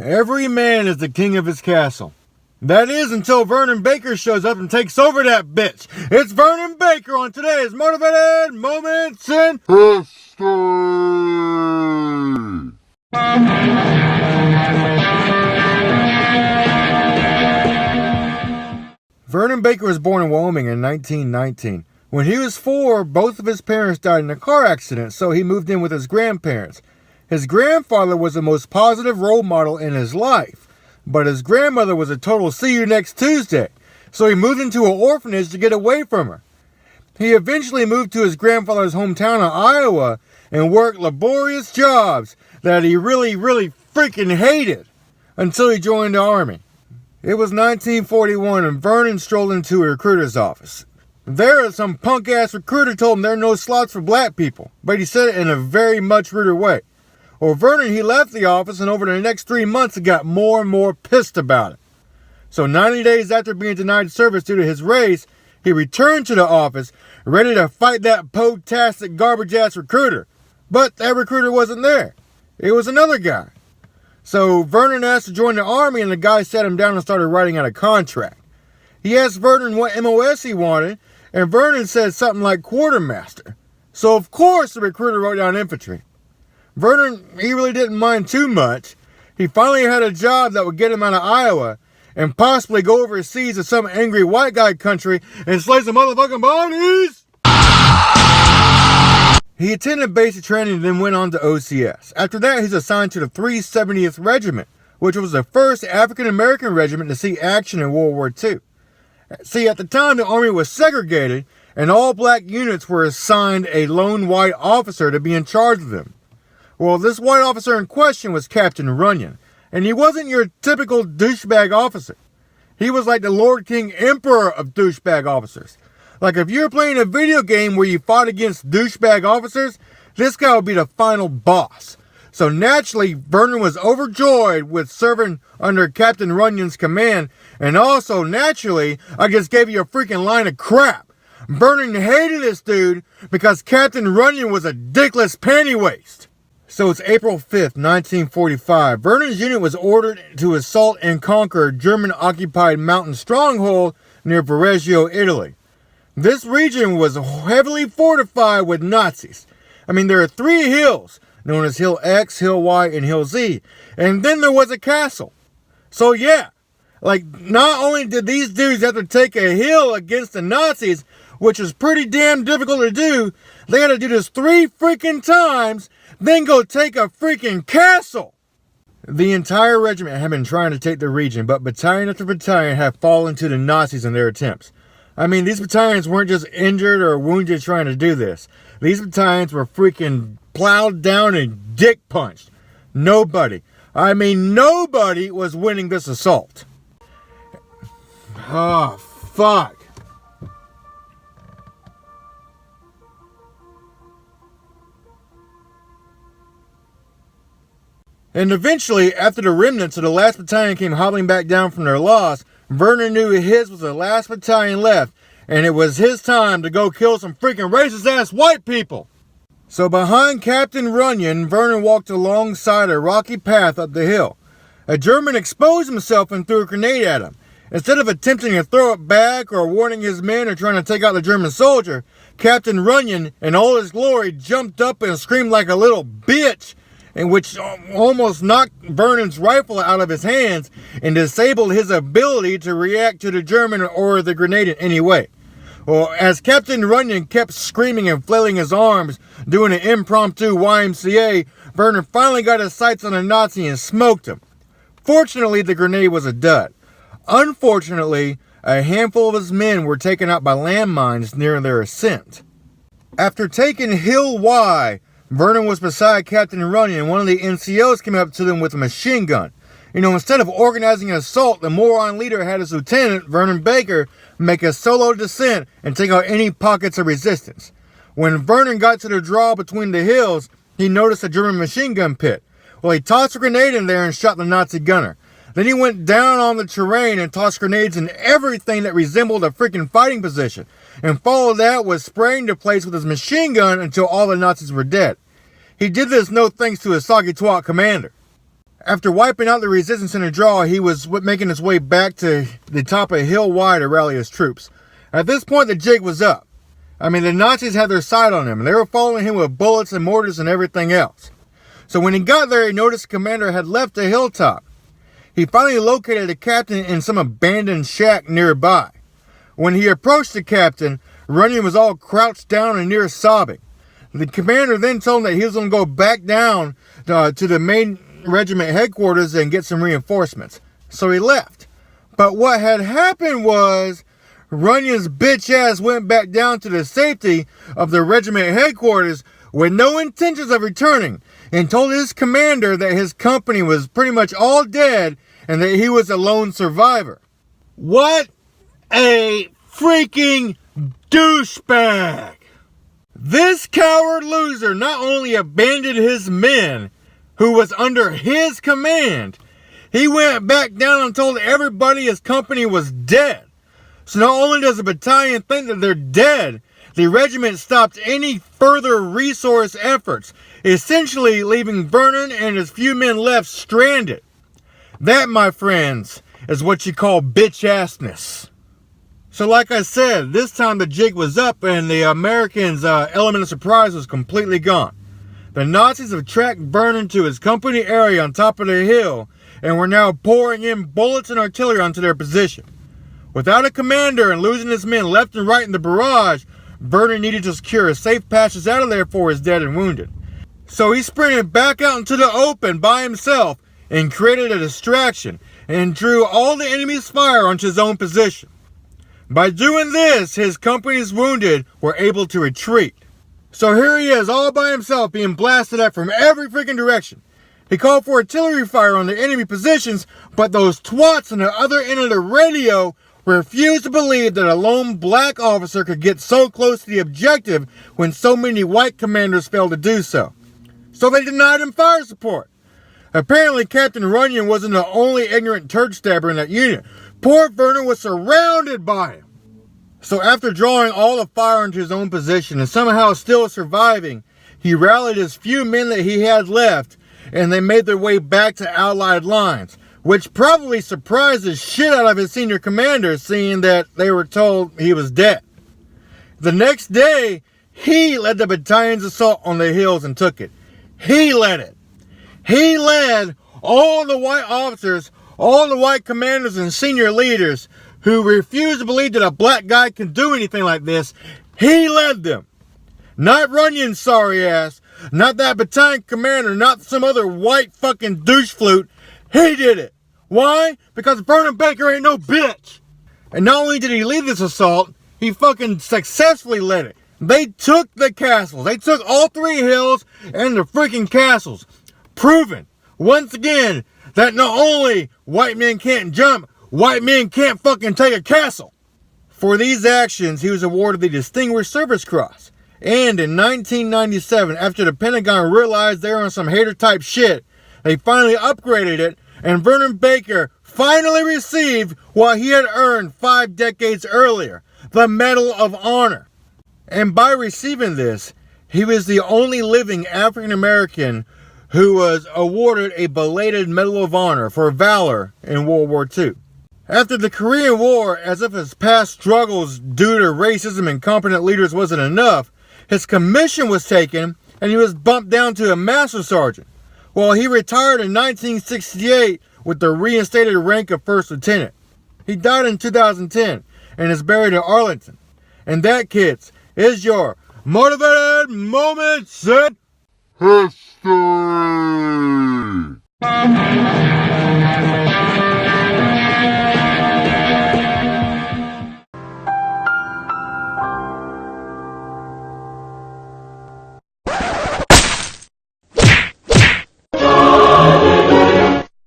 Every man is the king of his castle. That is until Vernon Baker shows up and takes over that bitch. It's Vernon Baker on today's Motivated Moments in History. Vernon Baker was born in Wyoming in 1919. When he was 4, both of his parents died in a car accident, so he moved in with his grandparents. His grandfather was the most positive role model in his life, but his grandmother was a total see you next Tuesday, so he moved into an orphanage to get away from her. He eventually moved to his grandfather's hometown of Iowa and worked laborious jobs that he really freaking hated until he joined the army. It was 1941 and Vernon strolled into a recruiter's office. There, some punk-ass recruiter told him there are no slots for black people, but he said it in a very much ruder way. Well, Vernon, he left the office, and over the next 3 months, he got more and more pissed about it. So 90 days after being denied service due to his race, he returned to the office, ready to fight that potastic garbage-ass recruiter. But that recruiter wasn't there. It was another guy. So Vernon asked to join the army, and the guy sat him down and started writing out a contract. He asked Vernon what MOS he wanted, and Vernon said something like quartermaster. So of course the recruiter wrote down infantry. Vernon, he really didn't mind too much. He finally had a job that would get him out of Iowa and possibly go overseas to some angry white guy country and slay some motherfucking bodies. He attended basic training and then went on to OCS. After that, he's assigned to the 370th Regiment, which was the first African-American regiment to see action in World War II. See, at the time, the Army was segregated, and all black units were assigned a lone white officer to be in charge of them. Well, this white officer in question was Captain Runyon, and he wasn't your typical douchebag officer. He was like the Lord King Emperor of douchebag officers. Like if you were playing a video game where you fought against douchebag officers, this guy would be the final boss. So naturally, Vernon was overjoyed with serving under Captain Runyon's command, and also naturally, I just gave you a freaking line of crap. Vernon hated this dude because Captain Runyon was a dickless panty waist. So it's April 5th, 1945. Vernon's unit was ordered to assault and conquer a German-occupied mountain stronghold near Viareggio, Italy. This region was heavily fortified with Nazis. I mean, there are 3 hills, known as Hill X, Hill Y, and Hill Z. And then there was a castle. So yeah, like not only did these dudes have to take a hill against the Nazis, which is pretty damn difficult to do, they had to do this 3 freaking times, then go take a freaking castle. The entire regiment had been trying to take the region, but battalion after battalion had fallen to the Nazis in their attempts. I mean, these battalions weren't just injured or wounded trying to do this. These battalions were freaking plowed down and dick punched. Nobody was winning this assault. Oh, fuck. And eventually, after the remnants of the last battalion came hobbling back down from their loss, Vernon knew his was the last battalion left, and it was his time to go kill some freaking racist-ass white people. So behind Captain Runyon, Vernon walked alongside a rocky path up the hill. A German exposed himself and threw a grenade at him. Instead of attempting to throw it back or warning his men or trying to take out the German soldier, Captain Runyon, in all his glory, jumped up and screamed like a little bitch, in which almost knocked Vernon's rifle out of his hands and disabled his ability to react to the German or the grenade in any way. Well, as Captain Runyon kept screaming and flailing his arms, doing an impromptu YMCA, Vernon finally got his sights on a Nazi and smoked him. Fortunately, the grenade was a dud. Unfortunately, a handful of his men were taken out by landmines near their ascent. After taking Hill Y, Vernon was beside Captain Runyon, and one of the NCOs came up to them with a machine gun. Instead of organizing an assault, the moron leader had his lieutenant, Vernon Baker, make a solo descent and take out any pockets of resistance. When Vernon got to the draw between the hills, he noticed a German machine gun pit. Well, he tossed a grenade in there and shot the Nazi gunner. Then he went down on the terrain and tossed grenades in everything that resembled a freaking fighting position, and followed that with spraying the place with his machine gun until all the Nazis were dead. He did this no thanks to his soggy twat commander. After wiping out the resistance in a draw, he was making his way back to the top of Hill Y to rally his troops. At this point, the jig was up. The Nazis had their sight on him, and they were following him with bullets and mortars and everything else. So when he got there, he noticed the commander had left the hilltop. He finally located the captain in some abandoned shack nearby. When he approached the captain, Runyon was all crouched down and near sobbing. The commander then told him that he was going to go back down to the main regiment headquarters and get some reinforcements. So he left. But what had happened was Runyon's bitch ass went back down to the safety of the regiment headquarters with no intentions of returning, and told his commander that his company was pretty much all dead and that he was a lone survivor. What a freaking douchebag! This coward loser not only abandoned his men, who was under his command, he went back down and told everybody his company was dead. So not only does the battalion think that they're dead, the regiment stopped any further resource efforts, essentially leaving Vernon and his few men left stranded. That, my friends, is what you call bitch-assness. So like I said, this time the jig was up and the Americans' element of surprise was completely gone. The Nazis have tracked Vernon to his company area on top of the hill and were now pouring in bullets and artillery onto their position. Without a commander and losing his men left and right in the barrage, Vernon needed to secure a safe passage out of there for his dead and wounded. So he sprinted back out into the open by himself and created a distraction and drew all the enemy's fire onto his own position. By doing this, his company's wounded were able to retreat. So here he is all by himself being blasted at from every freaking direction. He called for artillery fire on the enemy positions, but those twats on the other end of the radio refused to believe that a lone black officer could get so close to the objective when so many white commanders failed to do so. So they denied him fire support. Apparently, Captain Runyon wasn't the only ignorant turd stabber in that unit. Poor Vernon was surrounded by him. So after drawing all the fire into his own position and somehow still surviving, he rallied his few men that he had left, and they made their way back to Allied lines, which probably surprised the shit out of his senior commanders, seeing that they were told he was dead. The next day, he led the battalion's assault on the hills and took it. He led it. He led all the white officers, all the white commanders and senior leaders who refused to believe that a black guy can do anything like this. He led them. Not Runyon's sorry ass, not that battalion commander, not some other white fucking douche flute. He did it. Why? Because Vernon Baker ain't no bitch. And not only did he lead this assault, he fucking successfully led it. They took the castles. They took all three hills and the freaking castles. Proving, once again, that not only white men can't jump, white men can't fucking take a castle. For these actions, he was awarded the Distinguished Service Cross. And in 1997, after the Pentagon realized they were on some hater type shit, they finally upgraded it, and Vernon Baker finally received what he had earned 5 decades earlier, the Medal of Honor. And by receiving this, he was the only living African American who was awarded a belated Medal of Honor for valor in World War II. After the Korean War, as if his past struggles due to racism and incompetent leaders wasn't enough, his commission was taken and he was bumped down to a master sergeant. Well, he retired in 1968 with the reinstated rank of first lieutenant. He died in 2010 and is buried in Arlington. And that, kids, is your Motivated Moment Set History.